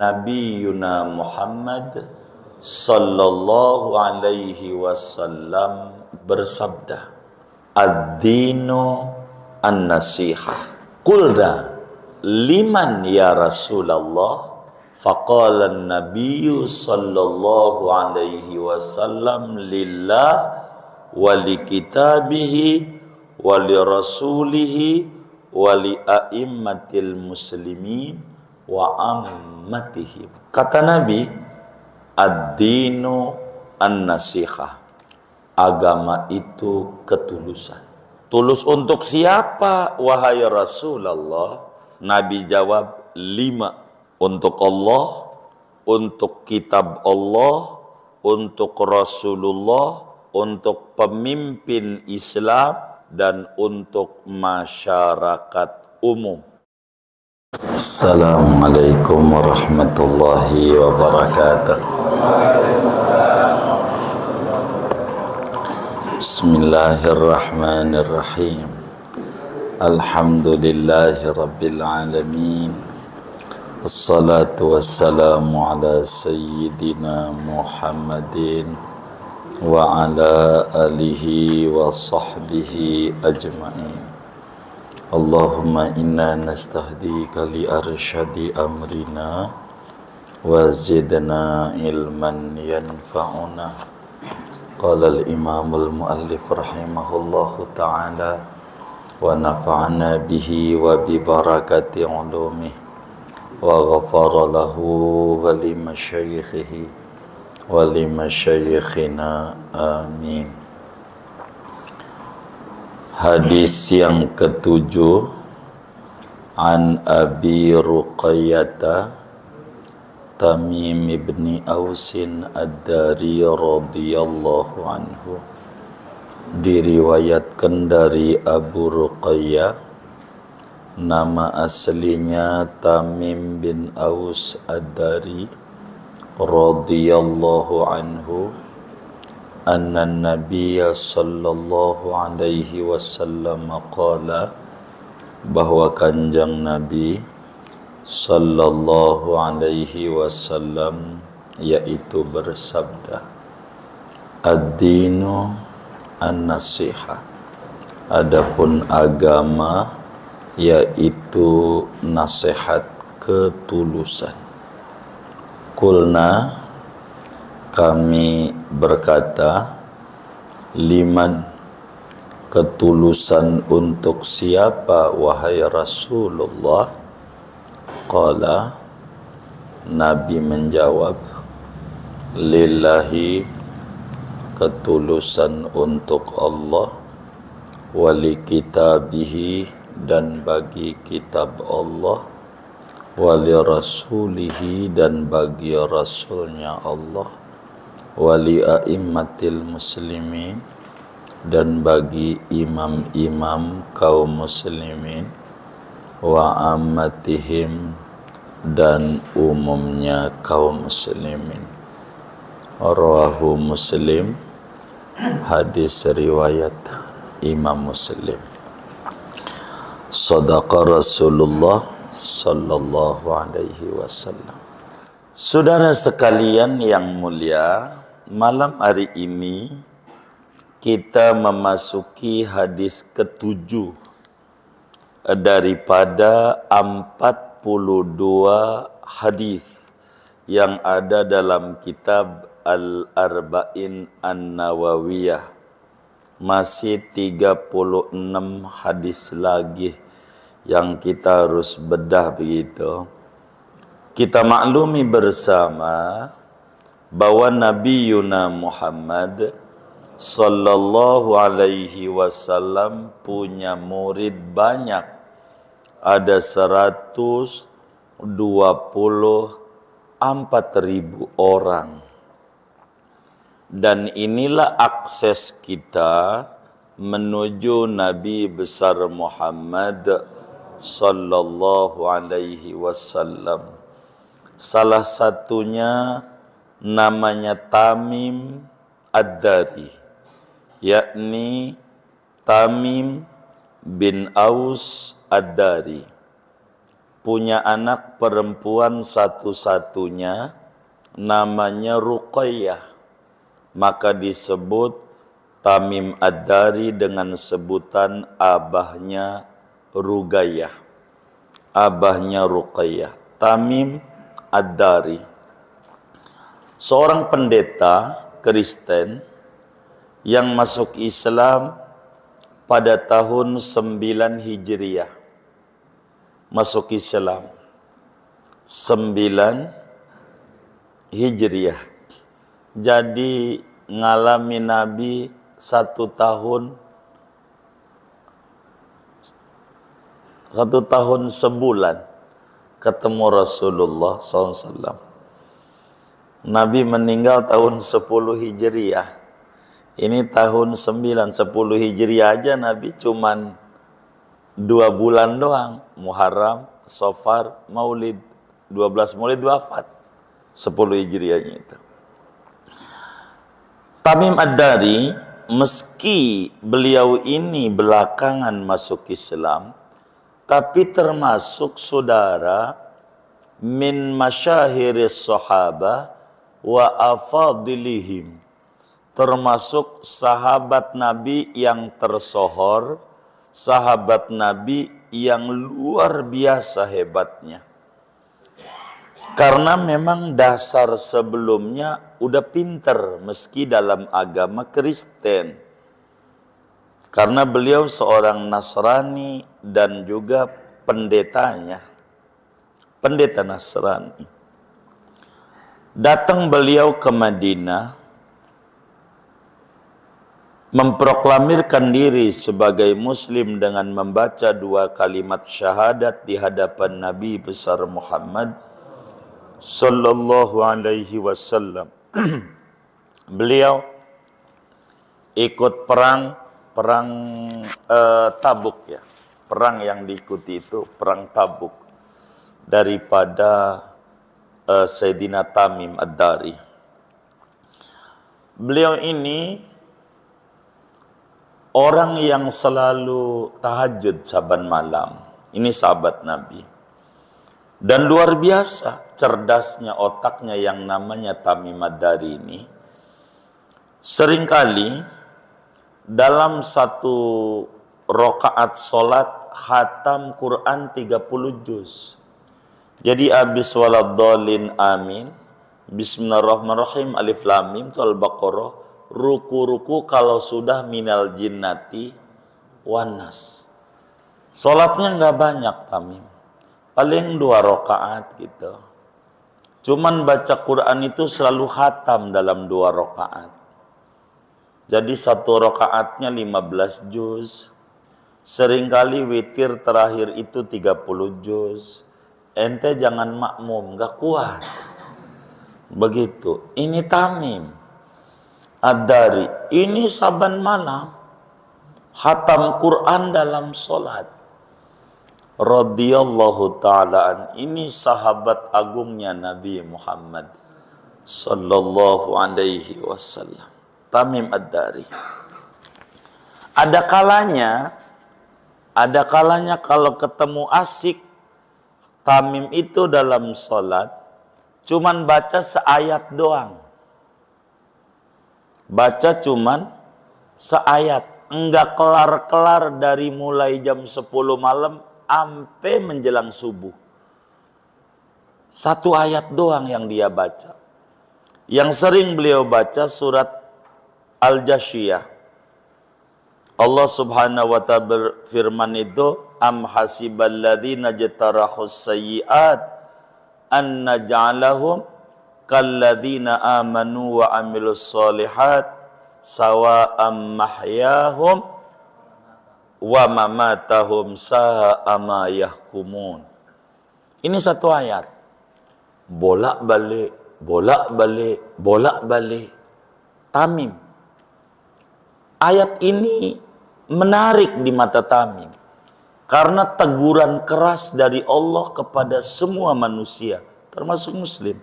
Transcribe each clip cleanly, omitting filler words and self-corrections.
Nabiyuna Muhammad sallallahu alaihi wasallam bersabda, ad-dinu an-nasihah. Qulna liman ya Rasulullah? Faqala an-nabiyyu sallallahu alaihi wasallam lillah wa li kitabihi wa li rasulihi wa li a'immatil muslimin wa ammatihim. Kata Nabi, ad-dinu an-nasihah. Agama itu ketulusan. Tulus untuk siapa, wahai Rasulullah? Nabi jawab, 5. Untuk Allah, untuk kitab Allah, untuk Rasulullah, untuk pemimpin Islam, dan untuk masyarakat umum. Assalamualaikum warahmatullahi wabarakatuh. Bismillahirrahmanirrahim. Alhamdulillahi rabbil alamin. Assalatu wassalamu ala sayyidina Muhammadin wa ala alihi wa sahbihi ajma'in. Allahumma inna nastahdika li arsyadi amrina wa zidna ilman yanfa'una. Qala al-imamul muallif rahimahullahu ta'ala wa nafa'ana bihi wa bi barakati ulumih wa ghafara lahu wa li masyayikhihi wa li masyayikhina amin. Hadis yang ketujuh, an Abi Ruqayyata Tamim ibni Ausin ad-Dari radhiyallahu anhu. Diriwayatkan dari Abu Ruqayyah, nama aslinya Tamim bin Aus ad-Dari radhiyallahu anhu, anna Nabiya sallallahu alaihi wasallam qala, bahwa kanjeng Nabi sallallahu alaihi wasallam yaitu bersabda, ad-dinu an-nasihah. Adapun agama yaitu nasihat, ketulusan. Kulna, kami berkata, liman, ketulusan untuk siapa wahai Rasulullah? Qala, Nabi menjawab, lillahi, ketulusan untuk Allah, wali kitabihi, dan bagi kitab Allah, wali rasulihi, dan bagi rasulnya Allah, wali a'immatil muslimin, dan bagi imam-imam kaum muslimin, wa ammatihim, dan umumnya kaum muslimin. Rawahu Muslim. Hadis riwayat Imam Muslim. Sadaqa Rasulullah sallallahu alaihi wasallam. Saudara sekalian yang mulia, malam hari ini kita memasuki hadis ketujuh daripada 42 hadis yang ada dalam kitab Al-Arba'in An-Nawawiyah. Masih 36 hadis lagi yang kita harus bedah begitu. Kita maklumi bersama bahwa Nabi Yuna Muhammad sallallahu alaihi wasallam punya murid banyak. Ada 124.000 orang. Dan inilah akses kita menuju Nabi besar Muhammad sallallahu alaihi wasallam. Salah satunya namanya Tamim ad-Dari, yakni Tamim bin Aus ad-Dari. punya anak perempuan satu-satunya, namanya Ruqayyah. Maka disebut Tamim Ad-Dari dengan sebutan abahnya Ruqayyah. Abahnya Ruqayyah, Tamim Ad-Dari. Seorang pendeta Kristen yang masuk Islam pada tahun 9 Hijriah. Masuk Islam 9 Hijriah. Jadi ngalami Nabi 1 tahun 1 tahun 1 bulan ketemu Rasulullah SAW. Nabi meninggal tahun 10 Hijriah. Ini tahun 9, 10 Hijriah aja Nabi cuman 2 bulan doang. Muharram, Safar, Maulid. 12 Maulid wafat. 10 Hijriahnya itu. Tamim Ad-Dari, meski beliau ini belakangan masuk Islam, tapi termasuk saudara min masyahiris sahaba wa afadilihim, termasuk sahabat Nabi yang tersohor, sahabat Nabi yang luar biasa hebatnya. Karena memang dasar sebelumnya udah pinter meski dalam agama Kristen. Karena beliau seorang Nasrani dan juga pendetanya. Pendeta Nasrani. Datang beliau ke Madinah, memproklamirkan diri sebagai muslim dengan membaca 2 kalimat syahadat di hadapan Nabi besar Muhammad sallallahu alaihi wasallam. Beliau ikut perang Tabuk ya. Perang yang diikuti itu perang Tabuk daripada Sayyidina Tamim Ad-Dari. Beliau ini orang yang selalu tahajud saban malam. Ini sahabat Nabi. Dan luar biasa cerdasnya otaknya yang namanya Tamim Ad-Dari ini. Seringkali dalam 1 rakaat solat khatam Quran 30 juz. Jadi abis waladhdallin amin, bismillahirrahmanirrahim, alif lam mim itu Al-Baqarah, ruku-ruku kalau sudah minal jinnati wanas. Solatnya nggak banyak Tamim. Paling 2 rakaat gitu. Cuman baca Quran itu selalu khatam dalam 2 rakaat. Jadi 1 rakaatnya 15 juz. Seringkali witir terakhir itu 30 juz. Ente jangan makmum, gak kuat. Begitu. Ini Tamim Ad-Dari. Ini saban malam khatam Quran dalam solat. Radhiyallahu ta'ala. Ini sahabat agungnya Nabi Muhammad sallallahu alaihi wasallam. Tamim Ad-Dari. Ada kalanya kalau ketemu asik Tamim itu dalam salat cuman baca seayat doang. Baca cuman seayat, enggak kelar-kelar dari mulai jam 10 malam sampai menjelang subuh. 1 ayat doang yang dia baca. Yang sering beliau baca surat Al-Jasyiyah. Allah Subhanahu wa ta'ala berfirman itu, am hasiballadzina jatarahus sayyi'at an naj'alahum kalladzina amanu wa amilus solihat sawa'am mahyahum wa mamatahum sa'a ma yahkumun. Ini 1 ayat. Bolak-balik, bolak-balik, bolak-balik. Tamim. Ayat ini menarik di mata Tamim. Karena teguran keras dari Allah kepada semua manusia, termasuk muslim.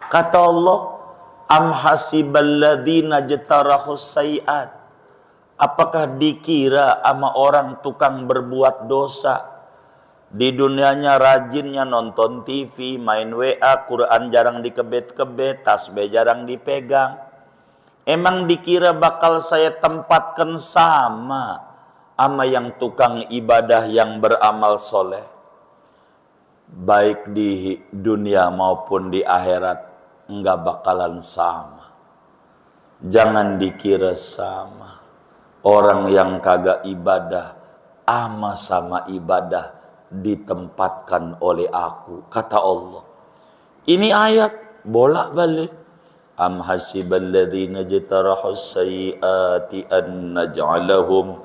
Kata Allah, am hasiballadzina jatarahus sayiat. Apakah dikira sama orang tukang berbuat dosa Di dunianya rajinnya nonton TV, main WA, Quran jarang dikebet-kebet, tasbih jarang dipegang. Emang dikira bakal saya tempatkan sama yang tukang ibadah yang beramal soleh? Baik di dunia maupun di akhirat, enggak bakalan sama. Jangan dikira sama. Orang yang kagak ibadah, sama ibadah ditempatkan oleh aku, kata Allah. Ini ayat bolak-balik. Am hasibal ladzina jtarahus sayyiati an naj'alahum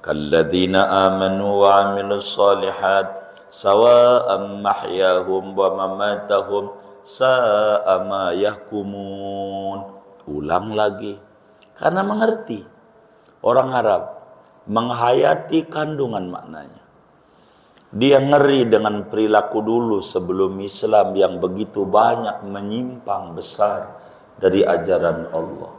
kalladzina amanu wa 'amilus shalihat sawa'am mahyahum wa mamatahum sa'a ma yahkumun. Ulang lagi, karena mengerti. Orang Arab menghayati kandungan maknanya. Dia ngeri dengan perilaku dulu sebelum Islam yang begitu banyak menyimpang besar dari ajaran Allah.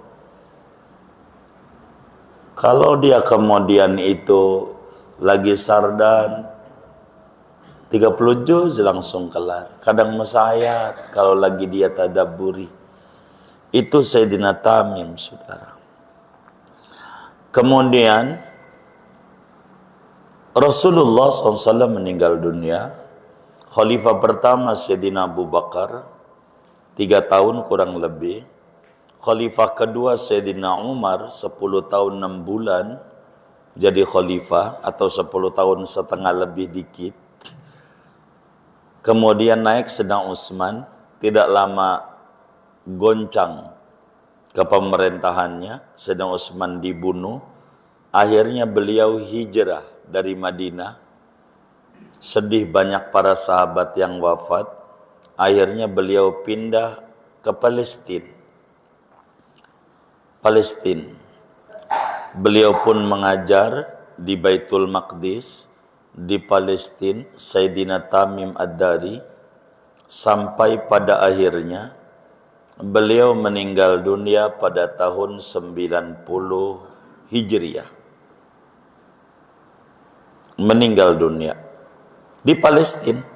Kalau dia kemudian itu lagi sardan 30 juz langsung kelar. Kadang mesayat kalau lagi dia tadabburi. Itu Sayyidina Tamim, saudara. Kemudian Rasulullah SAW meninggal dunia. Khalifah pertama Sayyidina Abu Bakar 3 tahun kurang lebih. Khalifah kedua Sayyidina Umar 10 tahun 6 bulan jadi khalifah, atau 10 tahun setengah lebih dikit. Kemudian naik Sayyidina Utsman, tidak lama goncang ke pemerintahannya. Sayyidina Utsman dibunuh. Akhirnya beliau hijrah dari Madinah. Sedih banyak para sahabat yang wafat. Akhirnya beliau pindah ke Palestina. Beliau pun mengajar di Baitul Maqdis di Palestina, Sayyidina Tamim Ad-Dari, sampai pada akhirnya beliau meninggal dunia pada tahun 90 Hijriah. Meninggal dunia di Palestina.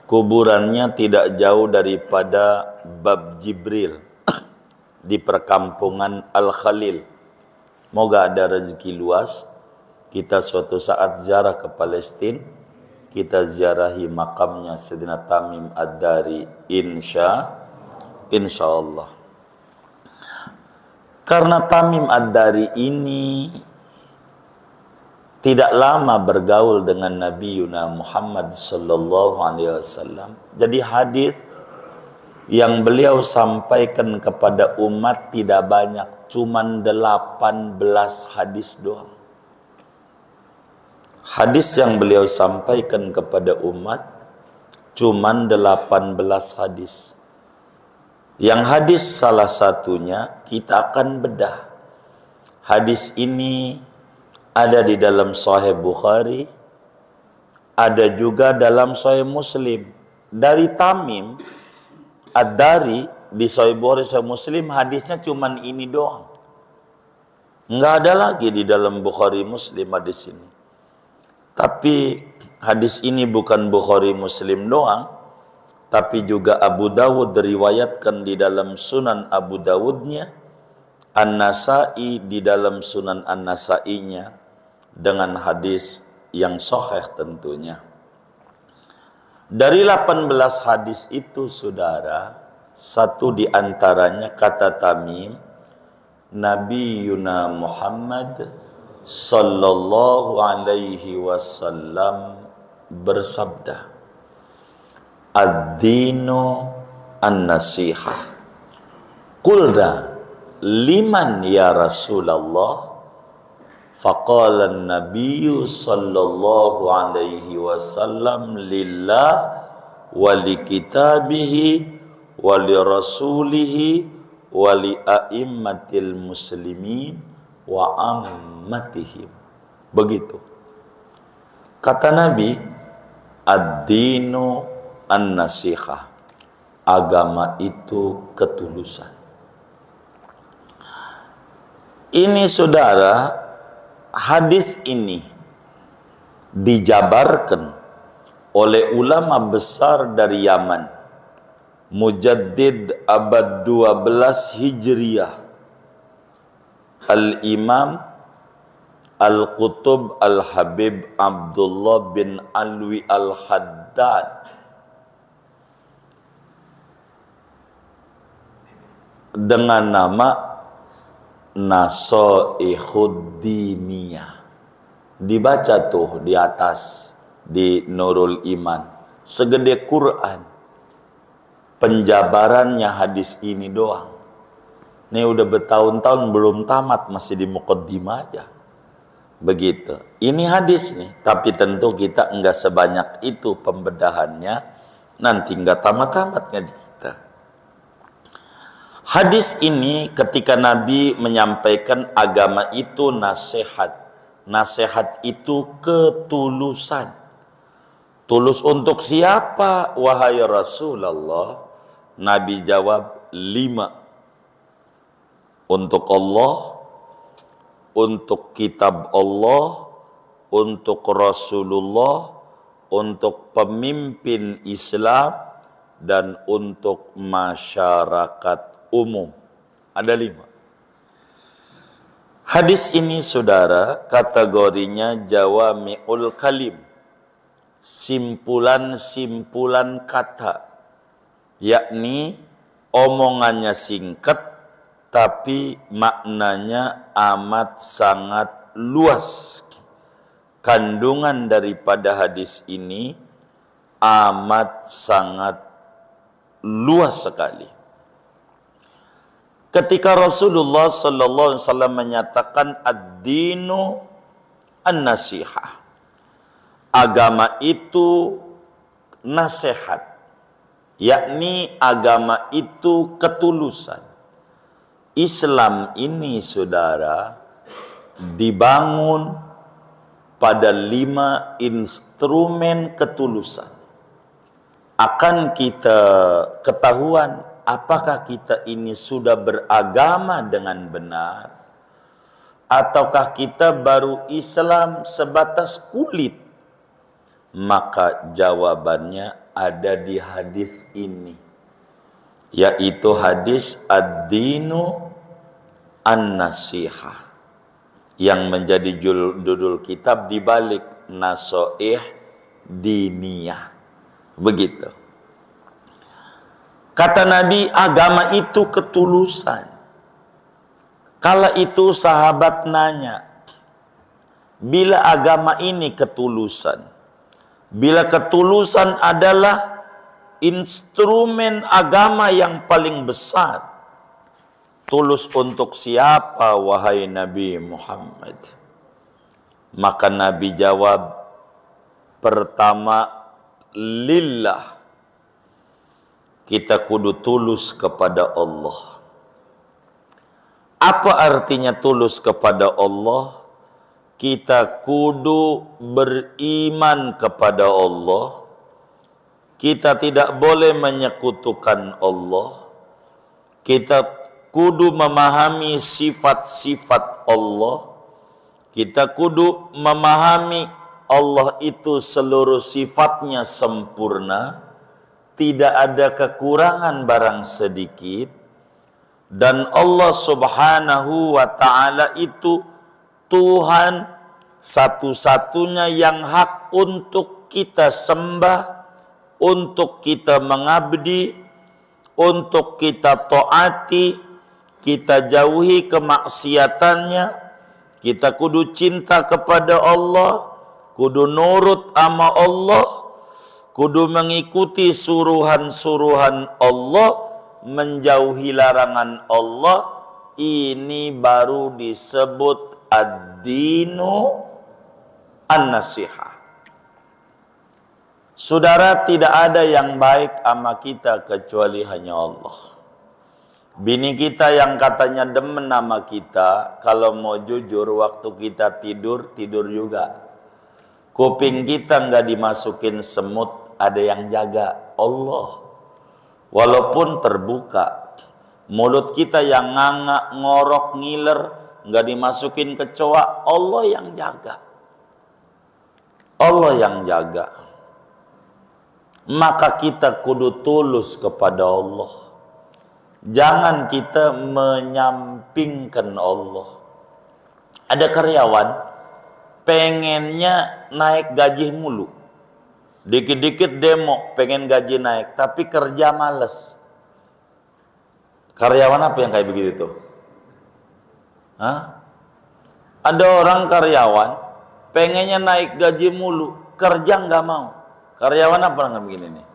Kuburannya tidak jauh daripada Bab Jibril di perkampungan Al-Khalil. Moga ada rezeki luas, kita suatu saat ziarah ke Palestina, kita ziarahi makamnya Sayyidina Tamim Ad-Dari, insya Allah. Karena Tamim Ad-Dari ini tidak lama bergaul dengan Nabi Yuna Muhammad sallallahu alaihi wasallam. Jadi hadis yang beliau sampaikan kepada umat tidak banyak, cuman 18 hadis doang. Hadis yang beliau sampaikan kepada umat cuman 18 hadis. Yang hadis salah satunya kita akan bedah. Hadis ini ada di dalam Sahih Bukhari, ada juga dalam Sahih Muslim. Dari Tamim Ad-Dari di Sahih Bukhari, Sahih Muslim, hadisnya cuman ini doang. Enggak ada lagi di dalam Bukhari Muslim hadis ini. Tapi hadis ini bukan Bukhari Muslim doang, tapi juga Abu Dawud diriwayatkan di dalam Sunan Abu Dawudnya, An-Nasai di dalam Sunan An-Nasainya, dengan hadis yang sahih tentunya. Dari 18 hadis itu, saudara, satu di antaranya kata Tamim, Nabi Yuna Muhammad sallallahu alaihi wasallam bersabda, Ad-dinu an-nasihah. Qulna liman ya Rasulullah? Faqala an-nabiyyu sallallahu alaihi wasallam lillah wa li kitabihi wa li rasulihi wa li a'immatil muslimin wa ammatihim. Begitu kata Nabi, ad-dinu an-nasihah. Agama itu ketulusan. Ini saudara, hadis ini dijabarkan oleh ulama besar dari Yaman, Mujaddid abad 12 Hijriyah, Al-Imam Al-Qutub Al-Habib Abdullah bin Alwi Al-Haddad, dengan nama Nasaihuddiniyah. Dibaca tuh di atas di Nurul Iman, segede Quran. Penjabarannya hadis ini doang. Ini udah bertahun-tahun belum tamat, masih di muqaddimah aja. Begitu. Ini hadis nih, tapi tentu kita enggak sebanyak itu pembedahannya. Nanti enggak tamat-tamat ngaji kita. Hadis ini ketika Nabi menyampaikan agama itu nasihat. Nasihat itu ketulusan. Tulus untuk siapa, wahai Rasulullah? Nabi jawab 5. Untuk Allah, untuk kitab Allah, untuk Rasulullah, untuk pemimpin Islam, dan untuk masyarakat umum. Ada 5. Hadis ini saudara kategorinya jawami'ul kalim, simpulan-simpulan kata, yakni omongannya singkat tapi maknanya amat sangat luas. Kandungan daripada hadis ini amat sangat luas sekali. Ketika Rasulullah sallallahu alaihi wasallam menyatakan ad-dinu an-nasihah, agama itu nasihat, yakni agama itu ketulusan. Islam ini saudara dibangun pada 5 instrumen ketulusan. Akan kita ketahuan apakah kita ini sudah beragama dengan benar, ataukah kita baru Islam sebatas kulit. Maka jawabannya ada di hadis ini, yaitu hadis ad-dinu an-nasihah, yang menjadi judul kitab dibalik Nasaih Diniyah. Begitu. Kata Nabi, agama itu ketulusan. Kala itu sahabat nanya, bila agama ini ketulusan, bila ketulusan adalah instrumen agama yang paling besar, tulus untuk siapa wahai Nabi Muhammad? Maka Nabi jawab, pertama, lillah. Kita kudu tulus kepada Allah. Apa artinya tulus kepada Allah? Kita kudu beriman kepada Allah. Kita tidak boleh menyekutukan Allah. Kita kudu memahami sifat-sifat Allah. Kita kudu memahami Allah itu seluruh sifatnya sempurna, tidak ada kekurangan barang sedikit, dan Allah Subhanahu wa ta'ala itu Tuhan satu-satunya yang hak untuk kita sembah, untuk kita mengabdi, untuk kita taati, kita jauhi kemaksiatannya. Kita kudu cinta kepada Allah, kudu nurut sama Allah, kudu mengikuti suruhan-suruhan Allah, menjauhi larangan Allah. Ini baru disebut ad-dinu an-nasihah. Saudara, tidak ada yang baik sama kita kecuali hanya Allah. Bini kita yang katanya demen sama kita, kalau mau jujur waktu kita tidur, tidur juga. Kuping kita nggak dimasukin semut, ada yang jaga, Allah. Walaupun terbuka. Mulut kita yang nganga, ngorok, ngiler, nggak dimasukin kecoa, Allah yang jaga. Allah yang jaga. maka kita kudu tulus kepada Allah. Jangan kita menyampingkan Allah. Ada karyawan pengennya naik gaji mulu, dikit-dikit demo pengen gaji naik, tapi kerja males. Karyawan apa yang kayak begitu tuh? Hah? Ada orang karyawan pengennya naik gaji mulu, kerja nggak mau. Karyawan apa nggak begini nih?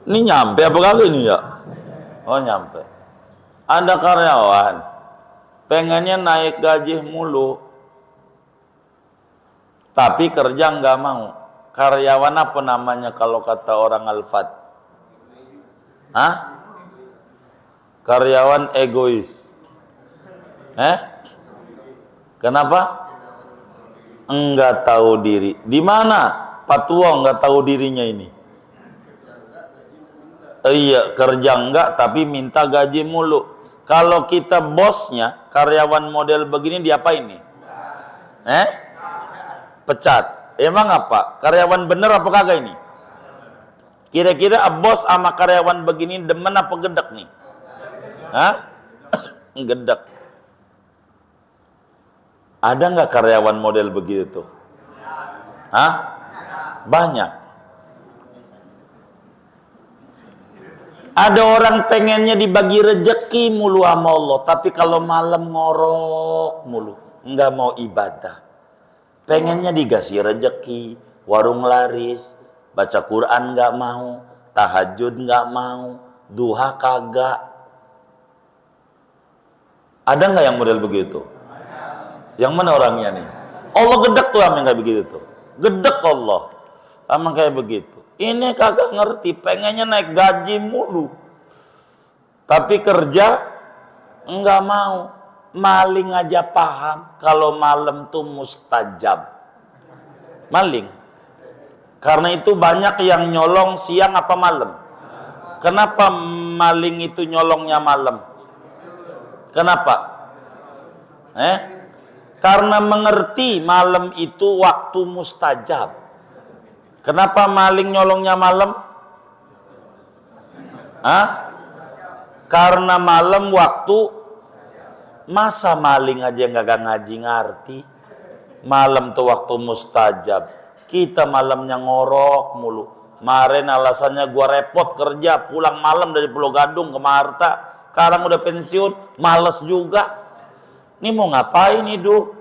Ini nyampe apa kali ini ya? Oh nyampe. Ada karyawan pengennya naik gaji mulu, tapi kerja nggak mau. Karyawan apa namanya kalau kata orang Alfat? Karyawan egois. Kenapa? Enggak tahu diri. Di mana Pak Tua enggak tahu dirinya ini? Iya, kerja enggak tapi minta gaji mulu. Kalau kita bosnya, karyawan model begini diapain nih? Pecat. Emang apa? Karyawan bener apa kagak ini? Kira-kira bos sama karyawan begini demen apa gedek nih? Gedek. Ada nggak karyawan model begitu tuh? Banyak. Ada orang pengennya dibagi rejeki mulu sama Allah, tapi kalau malam ngorok mulu, nggak mau ibadah. Pengennya dikasih rejeki, warung laris, baca Quran nggak mau, tahajud nggak mau, duha kagak. Ada nggak yang model begitu? Yang mana orangnya nih? Allah gedek tuh sama yang kayak begitu tuh. Gedek Allah sama kayak begitu. Ini kagak ngerti, pengennya naik gaji mulu, tapi kerja nggak mau. Maling aja paham kalau malam tuh mustajab. Maling. Karena itu banyak yang nyolong siang apa malam. Kenapa maling itu nyolongnya malam? Kenapa? Karena mengerti malam itu waktu mustajab. Kenapa maling nyolongnya malam? Karena malam waktu. Masa maling aja nggak ngaji ngerti? Malam tuh waktu mustajab. Kita malamnya ngorok mulu. Kemarin alasannya gua repot kerja, pulang malam dari Pulau Gadung ke Marta. Sekarang udah pensiun, males juga. Ini mau ngapain hidup?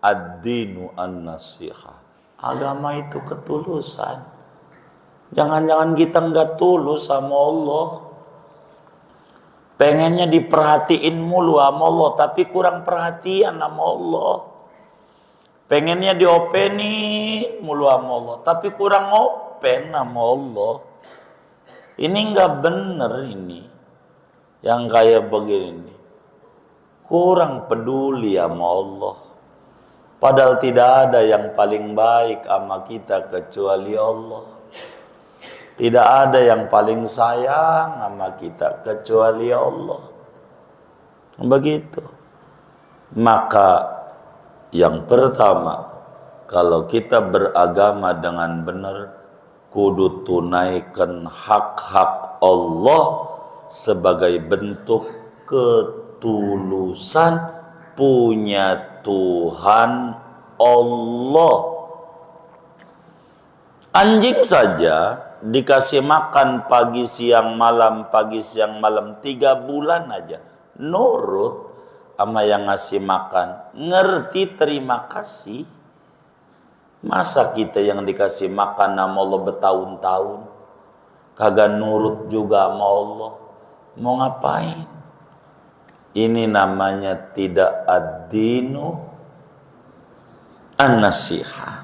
Ad-dinu an-nasihah. Agama itu ketulusan. Jangan-jangan kita nggak tulus sama Allah. Pengennya diperhatiin mulu sama Allah, tapi kurang perhatian sama Allah. Pengennya diopenin mulu sama Allah, tapi kurang open sama Allah. Ini nggak bener ini. Yang kayak begini. Kurang peduli sama Allah. Padahal tidak ada yang paling baik sama kita kecuali Allah. Tidak ada yang paling sayang sama kita kecuali Allah. Begitu. Maka yang pertama, kalau kita beragama dengan benar, kudu tunaikan hak-hak Allah sebagai bentuk ketulusan punya Tuhan Allah. Anjing saja dikasih makan pagi siang malam 3 bulan aja nurut sama yang ngasih makan, ngerti terima kasih. Masa kita yang dikasih makan sama Allah bertahun-tahun kagak nurut juga sama Allah, mau ngapain? Ini namanya tidak ad-dinu an-nasihah.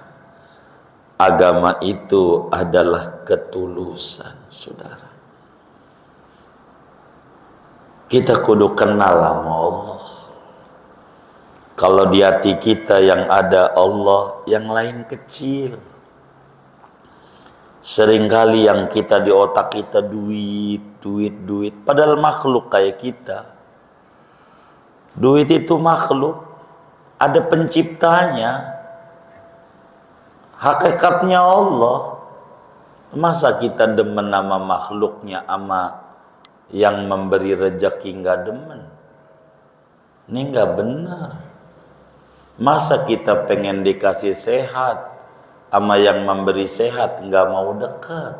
Agama itu adalah ketulusan, saudara. Kita kudu kenal sama Allah. Kalau di hati kita yang ada Allah, yang lain kecil. Seringkali yang kita di otak kita duit. Padahal makhluk kayak kita. Duit itu makhluk, ada penciptanya. Hakikatnya Allah. Masa kita demen nama makhluknya ama yang memberi rezeki nggak demen? Ini nggak benar. Masa kita pengen dikasih sehat ama yang memberi sehat nggak mau dekat?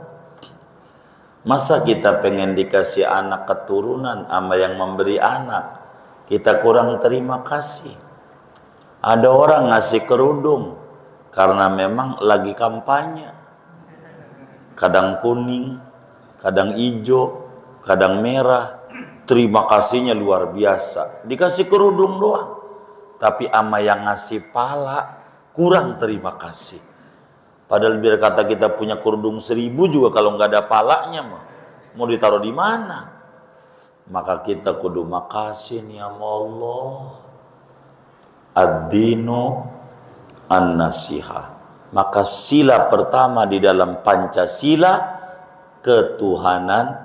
Masa kita pengen dikasih anak keturunan ama yang memberi anak kita kurang terima kasih? Ada orang ngasih kerudung karena memang lagi kampanye. Kadang kuning, kadang hijau, kadang merah. Terima kasihnya luar biasa. Dikasih kerudung doang. Tapi ama yang ngasih pala kurang terima kasih. Padahal biar kata kita punya kerudung 1000 juga kalau nggak ada palanya mau ditaruh di mana? Maka kita kudu makasih nih sama Allah. Ad-dinu an-nasihah. Maka sila pertama di dalam Pancasila ketuhanan.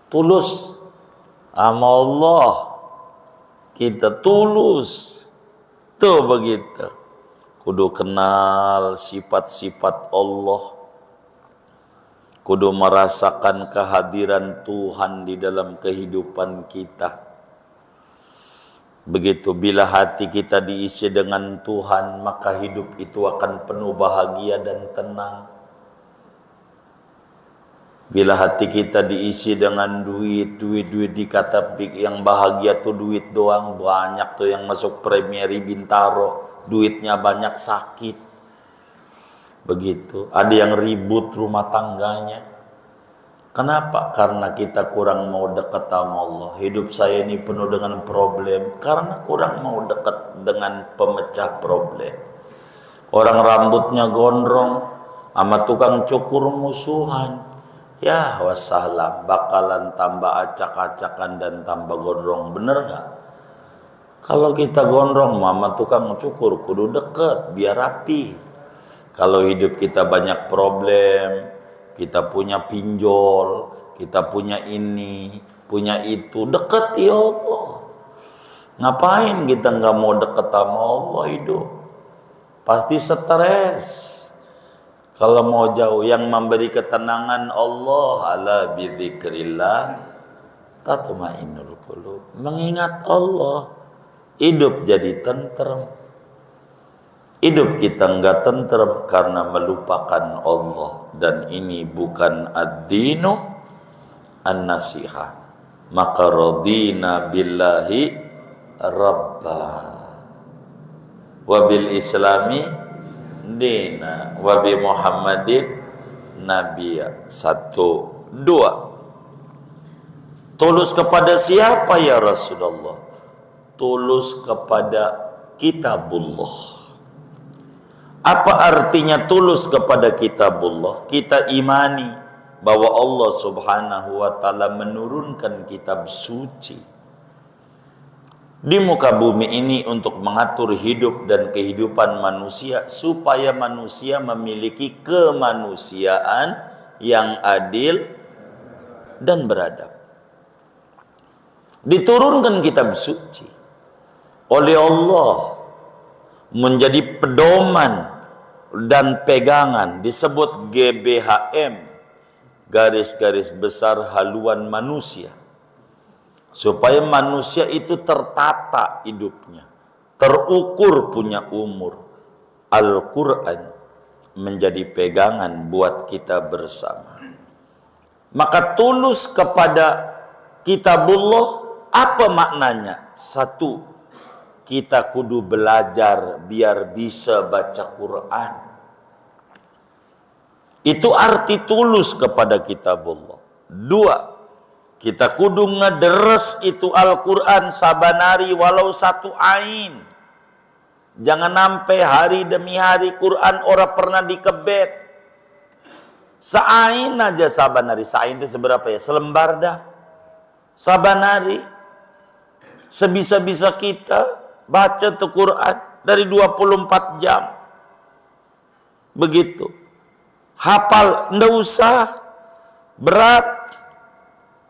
Tulus sama Allah. Kita tulus. Tuh begitu. Kudu kenal sifat-sifat Allah. Kudu merasakan kehadiran Tuhan di dalam kehidupan kita. Begitu bila hati kita diisi dengan Tuhan, maka hidup itu akan penuh bahagia dan tenang. Bila hati kita diisi dengan duit dikata yang bahagia tuh duit doang, banyak tuh yang masuk Premieri Bintaro, duitnya banyak sakit. Begitu, ada yang ribut rumah tangganya. Kenapa? Karena kita kurang mau dekat sama Allah. Hidup saya ini penuh dengan problem karena kurang mau dekat dengan pemecah problem. Orang rambutnya gondrong sama tukang cukur musuhan. Ya wassalam, bakalan tambah acak-acakan dan tambah gondrong. Bener nggak? Kalau kita gondrong sama tukang cukur kudu deket biar rapi. Kalau hidup kita banyak problem, kita punya pinjol, kita punya ini, punya itu, deket ya Allah. Ngapain kita nggak mau deket sama Allah hidup? Pasti stres. Kalau mau jauh, yang memberi ketenangan Allah, ala bidzikrillah tatmainnul qulub. Mengingat Allah, hidup jadi tentrem. Hidup kita enggak tentrem karena melupakan Allah. Dan ini bukan ad-dinu an-nasihah. Maka radina billahi rabba wa bil islami dina wa bi muhammadin nabiyya. 1, 2. Tulus kepada siapa ya Rasulullah? Tulus kepada kitabullah. Apa artinya tulus kepada kitabullah? Kita imani bahwa Allah subhanahu wa ta'ala menurunkan kitab suci di muka bumi ini untuk mengatur hidup dan kehidupan manusia supaya manusia memiliki kemanusiaan yang adil dan beradab. Diturunkan kitab suci oleh Allah menjadi pedoman dan pegangan, disebut GBHM, garis-garis besar haluan manusia, supaya manusia itu tertata hidupnya, terukur punya umur. Al-Quran menjadi pegangan buat kita bersama. Maka tulus kepada kitabullah, apa maknanya? 1, kita kudu belajar biar bisa baca Quran. Itu arti tulus kepada kitabullah. 2, kita kudu ngederes itu Al-Quran sabanari walau 1 ain. Jangan sampai hari demi hari Quran orang pernah dikebet. Seain aja sabanari. Seain itu seberapa ya? Selembar dah. Sabanari. Sebisa-bisa kita baca tuh Quran dari 24 jam. Begitu. Hafal, ndak usah berat.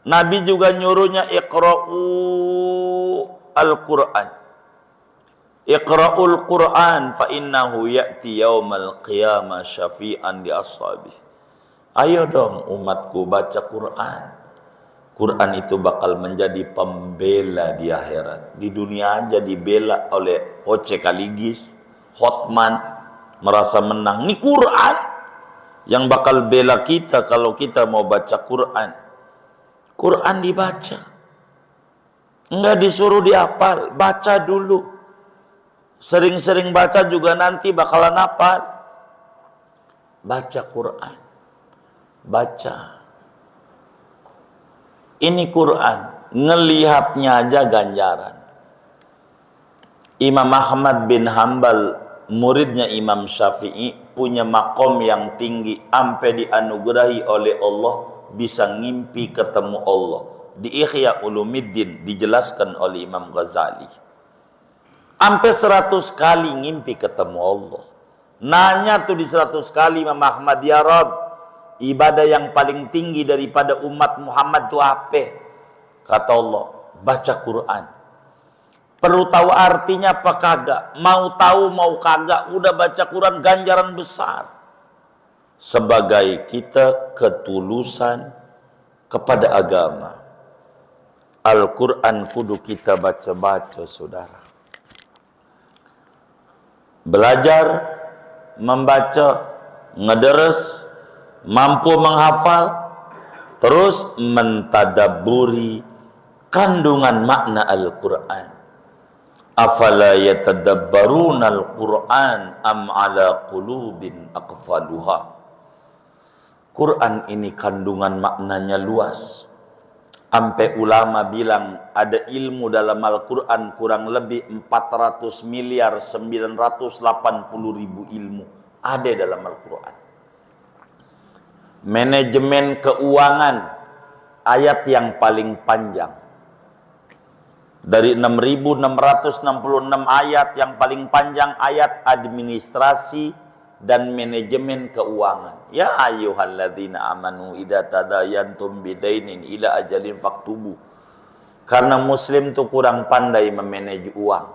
Nabi juga nyuruhnya iqra'u Al-Quran. Iqra'ul Qur'an fa innahu ya'ti yaumal qiyamah syafi'an li ashabi. Ayo dong umatku baca Quran. Quran itu bakal menjadi pembela di akhirat. Di dunia aja dibela oleh Oce Kaligis, Hotman, merasa menang. Ini Quran yang bakal bela kita kalau kita mau baca Quran. Quran dibaca. Enggak disuruh dihafal, baca dulu. Sering-sering baca juga nanti bakalan hafal. Baca Quran. Baca. Ini Quran. Ngelihatnya aja ganjaran. Imam Ahmad bin Hambal, muridnya Imam Syafi'i, punya makom yang tinggi. Sampai dianugerahi oleh Allah bisa ngimpi ketemu Allah. Di Ihya Ulumuddin dijelaskan oleh Imam Ghazali. Sampai 100 kali ngimpi ketemu Allah. Nanya tuh di 100 kali Imam Ahmad, ya Rabb, ibadah yang paling tinggi daripada umat Muhammad itu apa? Kata Allah, baca Quran. Perlu tahu artinya apa kagak? Mau tahu mau kagak, udah baca Quran, ganjaran besar. Sebagai kita ketulusan kepada agama. Al-Quran kudu kita baca-baca, saudara. Belajar, membaca, ngederes, mampu menghafal, terus mentadaburi kandungan makna Al-Quran. Afala yatadabbaruna al-Quran am ala qulubin aqfaluha. Quran ini kandungan maknanya luas. Sampai ulama bilang ada ilmu dalam Al-Quran kurang lebih 400 miliar 980 ribu ilmu ada dalam Al-Quran. Manajemen keuangan, ayat yang paling panjang. Dari 6.666 ayat yang paling panjang, ayat administrasi dan manajemen keuangan. Ya ayyuhalladzina amanu idza tadayantum bidainin ila ajalin faktubu. Karena muslim tuh kurang pandai memanage uang.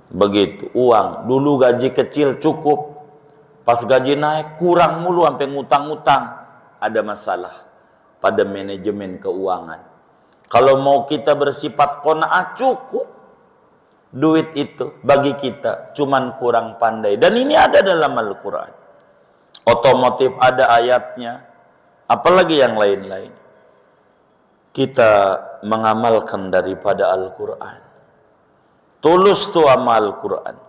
Begitu, uang. Dulu gaji kecil cukup. Pas gaji naik kurang mulu sampai ngutang-ngutang. Ada masalah pada manajemen keuangan. Kalau mau kita bersifat qanaah cukup. Duit itu bagi kita cuman kurang pandai. Dan ini ada dalam Al-Quran. Otomotif ada ayatnya. Apalagi yang lain-lain. Kita mengamalkan daripada Al-Quran. Tulus tuh sama Al-Quran.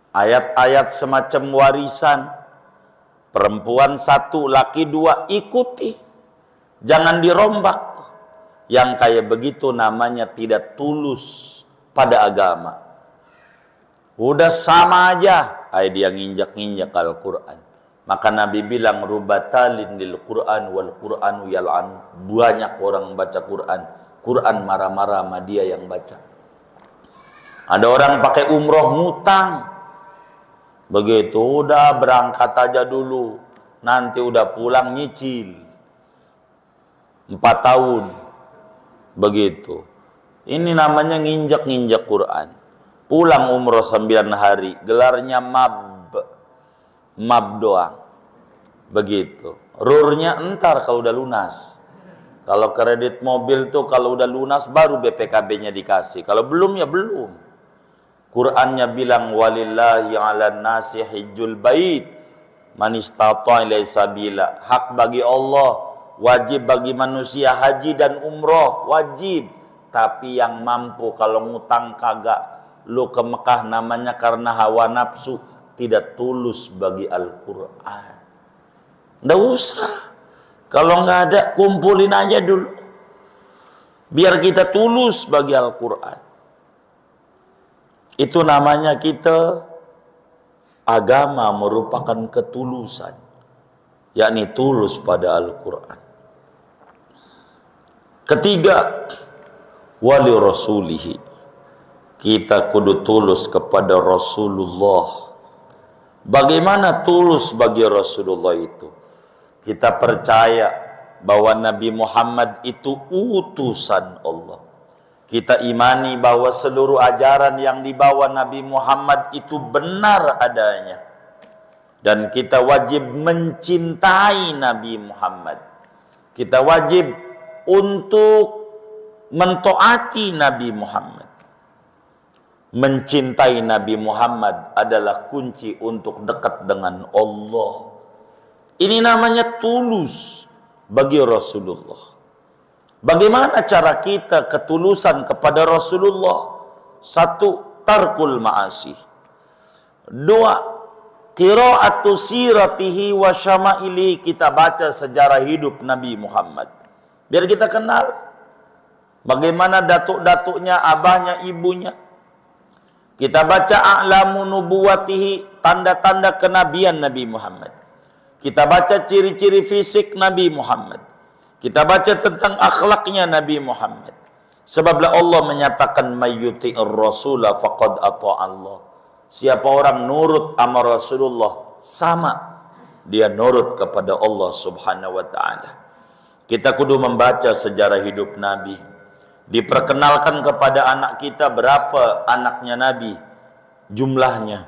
Ayat-ayat semacam warisan. Perempuan 1, laki 2, ikuti. Jangan dirombak. Yang kayak begitu namanya tidak tulus pada agama. Udah sama aja, dia nginjak-nginjak Al-Quran. Maka Nabi bilang, rubatalin lil Quran wal Quranu yal'an. Banyak orang baca Quran, Quran marah-marah sama dia yang baca. Ada orang pakai umroh ngutang. Begitu, udah berangkat aja dulu. Nanti udah pulang nyicil. 4 tahun. Begitu. Ini namanya nginjak-nginjak Quran. Pulang umroh 9 hari, gelarnya mab doang. Begitu. Rurnya entar kalau udah lunas. Kalau kredit mobil tuh kalau udah lunas baru BPKB-nya dikasih. Kalau belum ya belum. Qurannya bilang walillahi 'alan nasi hijjul bait man istata'a ilaihi sabila. Hak bagi Allah, wajib bagi manusia haji dan umroh, wajib. Tapi yang mampu, kalau ngutang kagak, lu ke Mekah namanya karena hawa nafsu, tidak tulus bagi Al-Quran. Nggak usah. Kalau nggak ada, kumpulin aja dulu. Biar kita tulus bagi Al-Quran. Itu namanya kita, agama merupakan ketulusan. Yakni tulus pada Al-Quran. Ketiga, wali rasulihi, kita kudu tulus kepada Rasulullah. Bagaimana tulus bagi Rasulullah itu? Kita percaya bahwa Nabi Muhammad itu utusan Allah. Kita imani bahwa seluruh ajaran yang dibawa Nabi Muhammad itu benar adanya. Dan kita wajib mencintai Nabi Muhammad. Kita wajib untuk mentaati Nabi Muhammad. Mencintai Nabi Muhammad adalah kunci untuk dekat dengan Allah. Ini namanya tulus bagi Rasulullah. Bagaimana cara kita ketulusan kepada Rasulullah? Satu, tarkul ma'asi. Dua, qira'atu siratihi wa syama'ili. Kita baca sejarah hidup Nabi Muhammad, biar kita kenal bagaimana datuk-datuknya, abahnya, ibunya. Kita baca a'lamu nubuwatihi, tanda-tanda kenabian Nabi Muhammad. Kita baca ciri-ciri fisik Nabi Muhammad. Kita baca tentang akhlaknya Nabi Muhammad. Sebablah Allah menyatakan mayyuti'ir rasula faqad ata'allah. Siapa orang nurut sama Rasulullah, sama dia nurut kepada Allah Subhanahu wa taala. Kita kudu membaca sejarah hidup Nabi. Diperkenalkan kepada anak kita berapa anaknya Nabi, jumlahnya.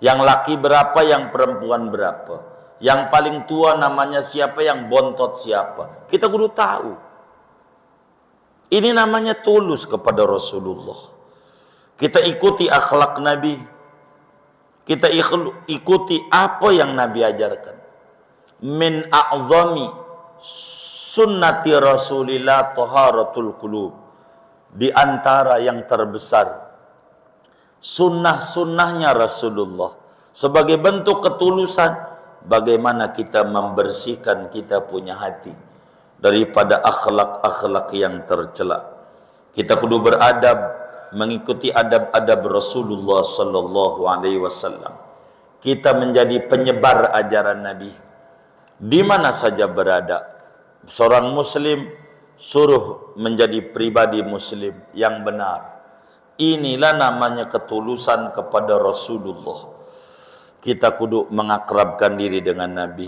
Yang laki berapa, yang perempuan berapa. Yang paling tua namanya siapa, yang bontot siapa. Kita kudu tahu. Ini namanya tulus kepada Rasulullah. Kita ikuti akhlak Nabi. Kita ikuti apa yang Nabi ajarkan. Min a'zami sunnati Rasulillah taharatul qulub. Di antara yang terbesar sunnah-sunnahnya Rasulullah sebagai bentuk ketulusan, bagaimana kita membersihkan kita punya hati daripada akhlak-akhlak yang tercela. Kita kudu beradab, mengikuti adab-adab Rasulullah sallallahu alaihi wasallam. Kita menjadi penyebar ajaran Nabi di mana saja berada. Seorang muslim suruh menjadi pribadi muslim yang benar. Inilah namanya ketulusan kepada Rasulullah. Kita kudu mengakrabkan diri dengan Nabi,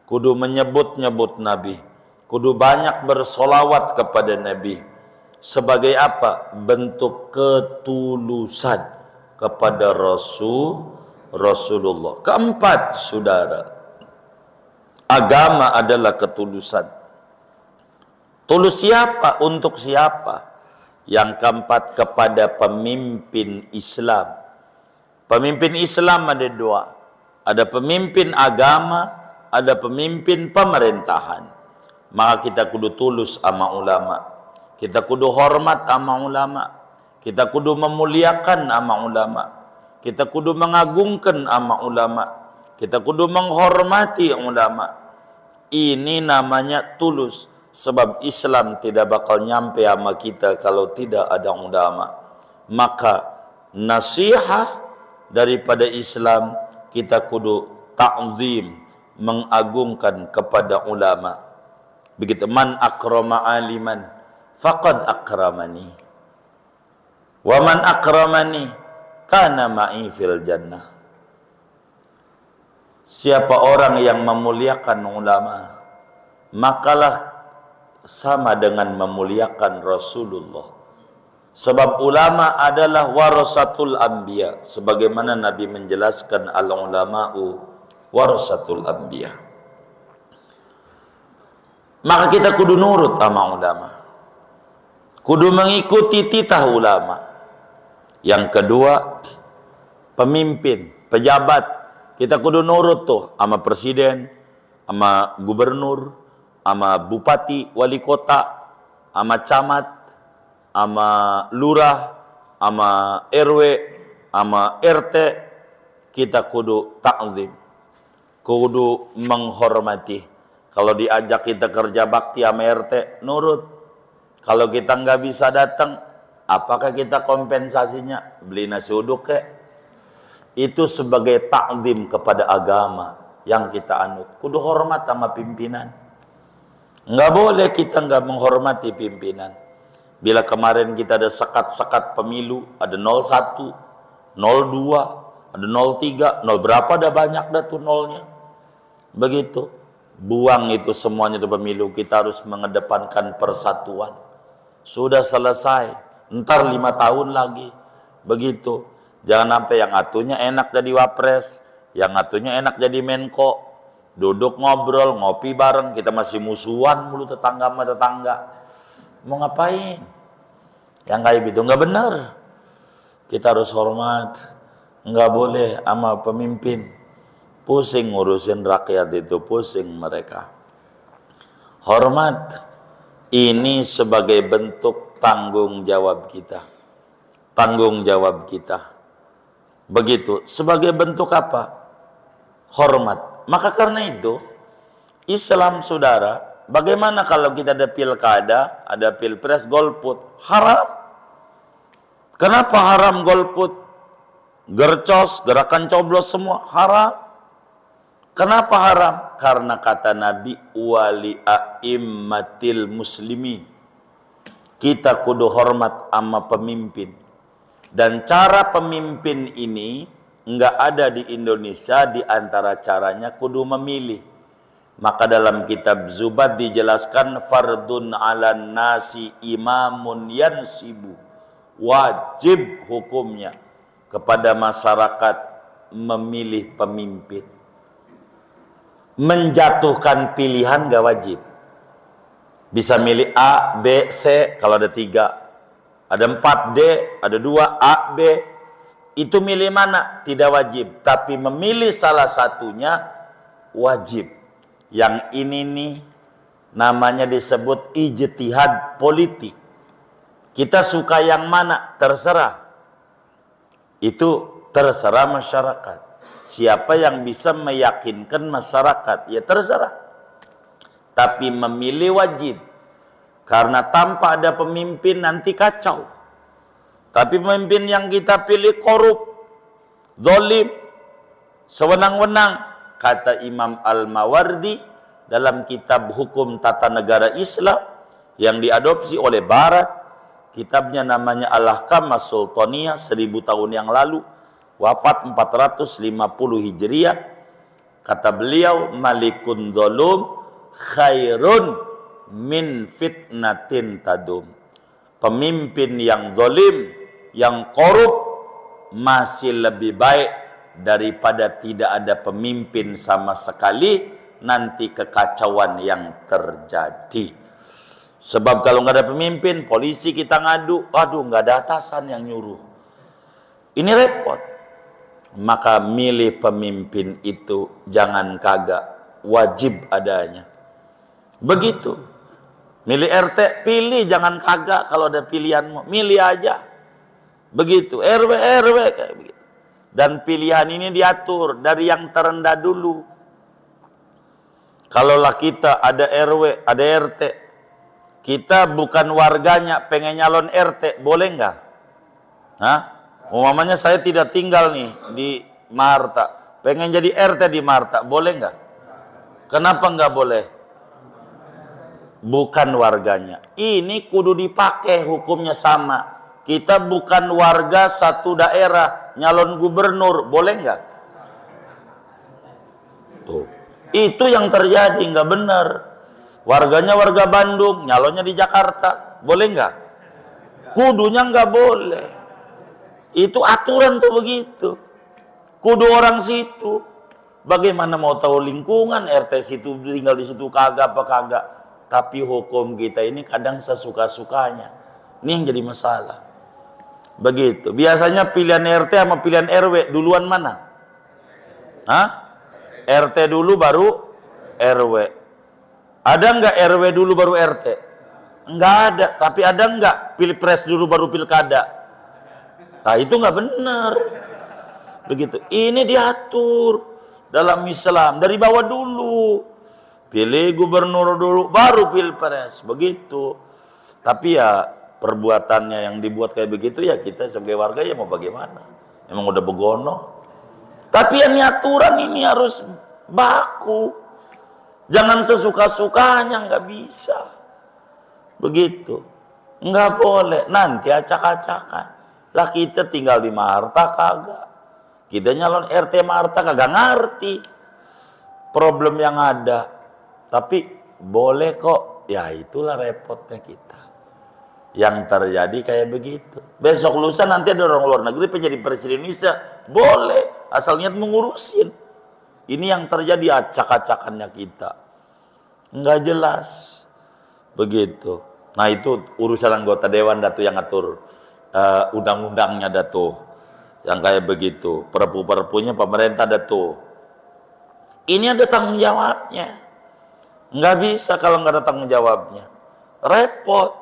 kudu menyebut-nyebut Nabi, kudu banyak bersolawat kepada Nabi. Sebagai apa? Bentuk ketulusan kepada Rasulullah. Keempat, saudara, agama adalah ketulusan. Tulus siapa? Untuk siapa? Yang keempat, kepada pemimpin Islam. Pemimpin Islam ada dua. Ada pemimpin agama, ada pemimpin pemerintahan. Maka kita kudu tulus sama ulama. Kita kudu hormat sama ulama. Kita kudu memuliakan sama ulama. Kita kudu mengagungkan sama ulama. Kita kudu menghormati ulama. Ini namanya tulus. Sebab Islam tidak bakal nyampe sama kita kalau tidak ada ulama. Maka nasihat daripada Islam, kita kudu ta'zim, mengagungkan kepada ulama. Begitu, man akrama aliman faqad akramani, wa man akramani kana ma'i fil jannah. Siapa orang yang memuliakan ulama, makalah sama dengan memuliakan Rasulullah. Sebab ulama adalah warasatul anbiya, sebagaimana Nabi menjelaskan al-ulama'u warasatul anbiya. Maka kita kudu nurut sama ulama, kudu mengikuti titah ulama. Yang kedua, pemimpin, pejabat, kita kudu nurut tuh sama presiden, sama gubernur, sama bupati, wali kota, sama camat, sama lurah, sama RW, sama RT. Kita kudu ta'zim, kudu menghormati. Kalau diajak kita kerja bakti sama RT, nurut. Kalau kita nggak bisa datang, apakah kita kompensasinya? Beli nasi uduk kek? Itu sebagai ta'zim kepada agama yang kita anut. Kudu hormat sama pimpinan. Nggak boleh kita nggak menghormati pimpinan. Bila kemarin kita ada sekat-sekat pemilu, ada 01, 02, ada 03, 0 berapa, ada banyak dah tuh nolnya. Begitu. Buang itu semuanya di pemilu. Kita harus mengedepankan persatuan. Sudah selesai, ntar 5 tahun lagi. Begitu. Jangan sampai yang atunya enak jadi wapres, yang atunya enak jadi menko. Duduk ngobrol, ngopi bareng, kita masih musuhan mulu tetangga sama tetangga. Mau ngapain? Yang kayak gitu nggak benar. Kita harus hormat. Nggak boleh sama pemimpin. Pusing ngurusin rakyat itu, pusing mereka. Hormat. Ini sebagai bentuk tanggung jawab kita. Tanggung jawab kita. Begitu. Sebagai bentuk apa? Hormat. Maka karena itu, Islam saudara, bagaimana kalau kita ada pilkada, ada pilpres, golput? Haram. Kenapa haram golput? Gercos, gerakan coblos semua haram. Kenapa haram? Karena kata Nabi, wali a'immatil muslimin. Kita kudu hormat sama pemimpin. Dan cara pemimpin ini enggak ada di Indonesia, di antara caranya kudu memilih. Maka dalam kitab Zubat dijelaskan fardun 'alan nasi imamun yansibu. Wajib hukumnya kepada masyarakat memilih pemimpin. Menjatuhkan pilihan gak wajib. Bisa milih A, B, C kalau ada 3. Ada 4D, ada 2 A, B. Itu milih mana? Tidak wajib. Tapi memilih salah satunya wajib. Yang ini nih namanya disebut ijtihad politik. Kita suka yang mana? Terserah. Itu terserah masyarakat. Siapa yang bisa meyakinkan masyarakat, ya terserah. Tapi memilih wajib. Karena tanpa ada pemimpin nanti kacau. Tapi pemimpin yang kita pilih korup, zalim, sewenang-wenang. Kata Imam Al-Mawardi dalam kitab Hukum Tata Negara Islam yang diadopsi oleh Barat, kitabnya namanya Al-Ahkam As-Sultaniyah, 1000 tahun yang lalu, wafat 450 Hijriah. Kata beliau, malikun dzalum khairun min fitnatin tadum. Pemimpin yang zalim, yang korup masih lebih baik daripada tidak ada pemimpin sama sekali, nanti kekacauan yang terjadi. Sebab kalau nggak ada pemimpin, polisi kita ngadu, aduh nggak ada atasan yang nyuruh. Ini repot. Maka milih pemimpin itu jangan kagak, wajib adanya. Begitu. Milih RT, pilih jangan kagak kalau ada pilihanmu, milih aja. Begitu. RW kayak begitu. Dan pilihan ini diatur dari yang terendah dulu. Kalaulah kita ada RW, ada RT, kita bukan warganya, pengen nyalon RT, boleh nggak? Hah? Umpamanya saya tidak tinggal nih di Marta, pengen jadi RT di Marta, boleh nggak? Kenapa nggak boleh? Bukan warganya. Ini kudu dipakai hukumnya sama. Kita bukan warga satu daerah, nyalon gubernur, boleh nggak? Tuh, itu yang terjadi, nggak benar. Warganya warga Bandung, nyalonnya di Jakarta, boleh nggak? Kudunya nggak boleh. Itu aturan tuh begitu. Kudu orang situ. Bagaimana mau tahu lingkungan RT situ tinggal di situ kagak apa kagak? Tapi hukum kita ini kadang sesuka-sukanya. Ini yang jadi masalah. Begitu. Biasanya pilihan RT sama pilihan RW duluan mana? Hah? RT dulu baru RW. Ada nggak RW dulu baru RT? Nggak ada. Tapi ada nggak pilpres dulu baru pilkada? Nah itu nggak benar. Begitu. Ini diatur dalam Islam dari bawah dulu. Pilih gubernur dulu, baru pilpres. Begitu. Tapi ya perbuatannya yang dibuat kayak begitu ya kita sebagai warga ya mau bagaimana? Emang udah begono. Tapi yang aturan ini harus baku. Jangan sesuka-sukanya, nggak bisa. Begitu. Nggak boleh. Nanti acak-acakan. Lah kita tinggal di Marta kagak. Kita nyalon RT Marta kagak ngerti problem yang ada. Tapi boleh kok. Ya itulah repotnya kita. Yang terjadi kayak begitu. Besok lusa nanti ada orang luar negeri pengen jadi presiden Indonesia, boleh, asal niat mengurusin. Ini yang terjadi, acak-acakannya kita. Nggak jelas. Begitu. Nah itu urusan anggota dewan datu yang ngatur undang-undangnya datu. Yang kayak begitu. Perpu-perpunya pemerintah datu. Ini ada tanggung jawabnya. Nggak bisa kalau nggak ada tanggung jawabnya. Repot.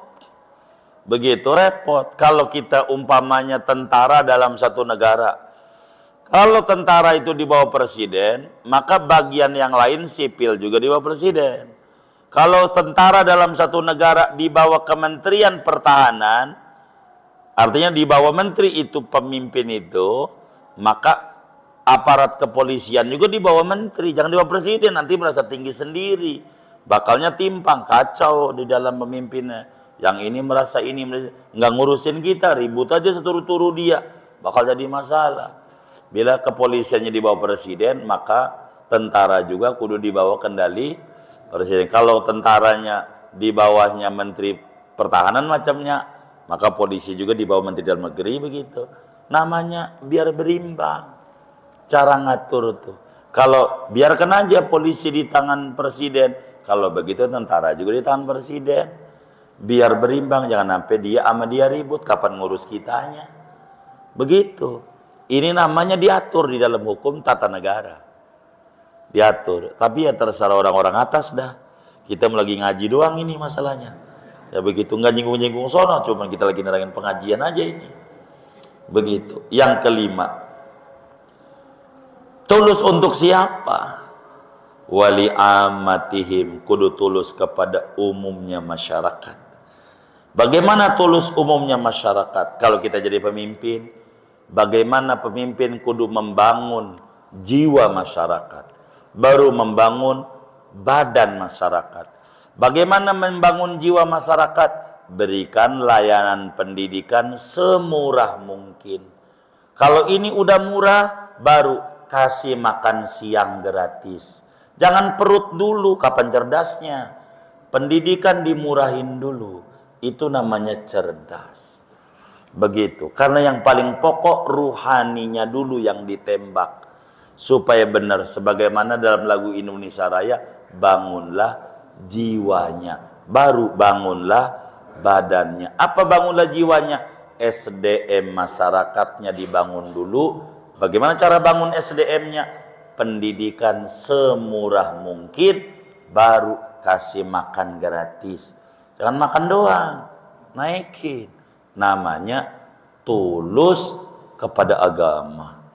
Begitu repot. Kalau kita umpamanya tentara dalam satu negara. Kalau tentara itu di bawah presiden, maka bagian yang lain sipil juga di bawah presiden. Kalau tentara dalam satu negara di bawah Kementerian Pertahanan, artinya di bawah menteri itu pemimpin itu, maka aparat kepolisian juga di bawah menteri, jangan di bawah presiden, nanti merasa tinggi sendiri. Bakalnya timpang, kacau di dalam pemimpinnya. Yang ini merasa nggak ngurusin kita, ribut aja seturu-turu dia, bakal jadi masalah. Bila kepolisiannya di bawah presiden, maka tentara juga kudu di bawah kendali presiden. Kalau tentaranya di bawahnya menteri pertahanan macamnya, maka polisi juga di bawah menteri dalam negeri begitu. Namanya biar berimbang. Cara ngatur tuh. Kalau biarkan aja polisi di tangan presiden, kalau begitu tentara juga di tangan presiden. Biar berimbang, jangan sampai dia sama dia ribut, kapan ngurus kitanya. Begitu. Ini namanya diatur di dalam hukum tata negara. Diatur. Tapi ya terserah orang-orang atas dah. Kita lagi ngaji doang ini masalahnya. Ya begitu, nggak nyinggung-nyinggung sono, cuman kita lagi nerangin pengajian aja ini. Begitu. Yang kelima, tulus untuk siapa? Wali amatihim, kudu tulus kepada umumnya masyarakat. Bagaimana tulus umumnya masyarakat? Kalau kita jadi pemimpin, bagaimana pemimpin kudu membangun jiwa masyarakat, baru membangun badan masyarakat. Bagaimana membangun jiwa masyarakat? Berikan layanan pendidikan semurah mungkin. Kalau ini udah murah, baru kasih makan siang gratis. Jangan perut dulu, kapan cerdasnya? Pendidikan dimurahin dulu. Itu namanya cerdas. Begitu. Karena yang paling pokok ruhaninya dulu yang ditembak. Supaya benar. Sebagaimana dalam lagu Indonesia Raya, bangunlah jiwanya. Baru bangunlah badannya. Apa bangunlah jiwanya? SDM masyarakatnya dibangun dulu. Bagaimana cara bangun SDM-nya? Pendidikan semurah mungkin, baru kasih makan gratis. Jangan makan doang, naikin. Namanya tulus kepada agama.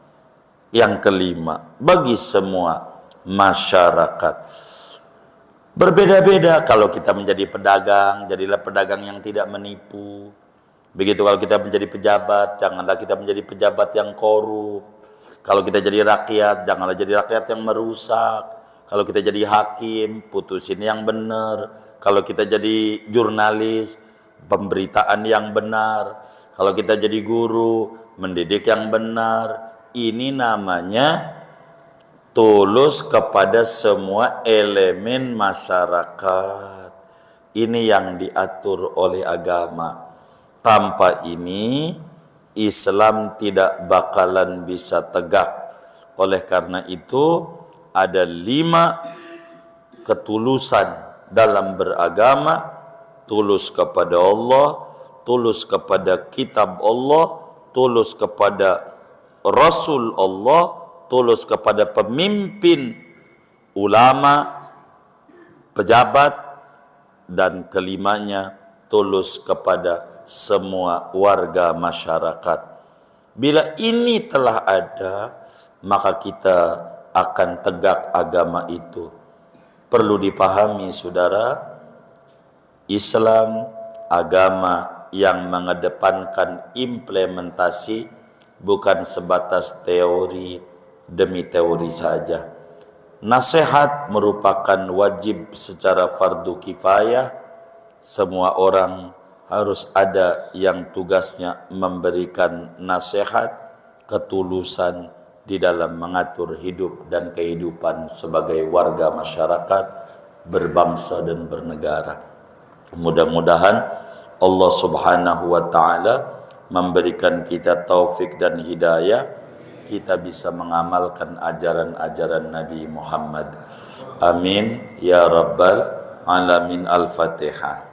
Yang kelima, bagi semua masyarakat. Berbeda-beda. Kalau kita menjadi pedagang, jadilah pedagang yang tidak menipu. Begitu kalau kita menjadi pejabat, janganlah kita menjadi pejabat yang korup. Kalau kita jadi rakyat, janganlah jadi rakyat yang merusak. Kalau kita jadi hakim, putusin yang benar. Kalau kita jadi jurnalis, pemberitaan yang benar. Kalau kita jadi guru, mendidik yang benar. Ini namanya tulus kepada semua elemen masyarakat. Ini yang diatur oleh agama. Tanpa ini, Islam tidak bakalan bisa tegak. Oleh karena itu, ada 5 ketulusan dalam beragama. Tulus kepada Allah, tulus kepada kitab Allah, tulus kepada Rasul Allah, tulus kepada pemimpin, ulama, pejabat, dan kelimanya tulus kepada semua warga masyarakat. Bila ini telah ada, maka kita akan tegak agama itu. Perlu dipahami saudara, Islam agama yang mengedepankan implementasi, bukan sebatas teori demi teori saja. Nasihat merupakan wajib secara fardu kifayah. Semua orang harus ada yang tugasnya memberikan nasihat, ketulusan di dalam mengatur hidup dan kehidupan sebagai warga masyarakat, berbangsa dan bernegara. Mudah-mudahan Allah Subhanahu wa taala memberikan kita taufik dan hidayah, kita bisa mengamalkan ajaran-ajaran Nabi Muhammad. Amin ya rabbal alamin. Al-Fatihah.